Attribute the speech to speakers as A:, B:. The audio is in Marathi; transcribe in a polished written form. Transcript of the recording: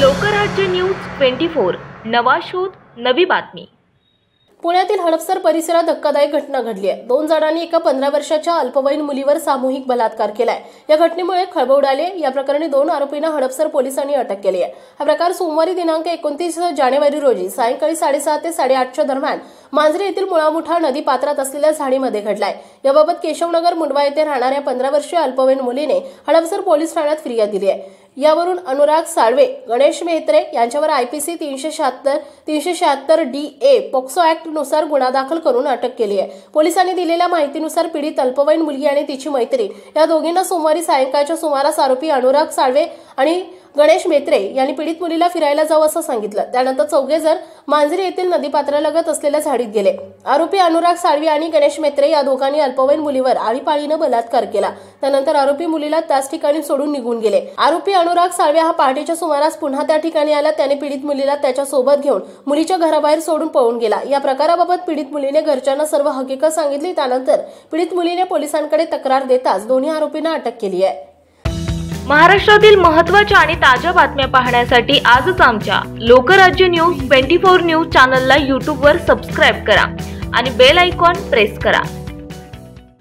A: लोकराज्य न्यूज 24 नवा शोध नवी बातमी।
B: पुण्यातील हडपसर परिसरात धक्कादायक घटना घडली आहे। 2 जणांनी एका 15 वर्षाच्या अल्पवयीन मुलीवर सामूहिक बलात्कार केलाय। या घटनेमुळे खळबळ उडाली आहे। या प्रकरणी 2 आरोपींना हडपसर पोलिसांनी अटक केली आहे। हा प्रकार सोमवारी दिनांक 29 जानेवारी रोजी सायंकाळी 7:30 ते 8:30च्या दरम्यान मांजरे येथील मुळामुठा नदी पात्रात असलेल्या झाडीमध्ये घडलाय। याबाबत केशवनगर मुंडवा येथे राहणाऱ्या 15 वर्षीय अल्पवयीन मुलीने हडपसर पोलीस ठाण्यात फिर्याद दिली आहे। यावरून अनुराग साळवे, गणेश मेहत्रे यांच्यावर IPC 376 DA पॉक्सो ऍक्ट नुसार गुन्हा दाखल करून अटक केली आहे। पोलिसांनी दिलेल्या माहितीनुसार पीडित अल्पवयीन मुलगी आणि तिची मैत्रीण या दोघींना सोमवारी सायंकाळच्या सुमारास आरोपी अनुराग साळवे आणि गणेश मेहत्रे यांनी पीडित मुलीला फिरायला जावं असं सांगितलं। त्यानंतर चौघेजण मांजरी येथील नदीपात्रालगत असलेल्या झाडीत गेले। आरोपी अनुराग साळवे आणि गणेश मेहत्रे या दोघांनी अल्पवयीन मुलीवर आळीपाळीनं बलात्कार केला। त्यानंतर आरोपी मुलीला त्याच ठिकाणी सोडून निघून गेले। आरोपी अनुराग साळवे हा पहाटेच्या सुमारास पुन्हा त्या ठिकाणी आला। त्याने पीडित मुलीला त्याच्या सोबत घेऊन मुलीच्या घराबाहेर सोडून पळून गेला। या प्रकाराबाबत पीडित मुलीने घरच्यांना सर्व हकीकत सांगितली। त्यानंतर पीडित मुलीने पोलिसांकडे तक्रार देताच दोन्ही आरोपींना अटक केली आहे।
A: महाराष्ट्रातील महत्त्वाच्या आणि ताज्या बातम्या पाहण्यासाठी आजच आमच्या लोकराज्य न्यूज 24 न्यूज चॅनलला YouTube वर सबस्क्राइब करा आणि बेल आयकॉन प्रेस करा।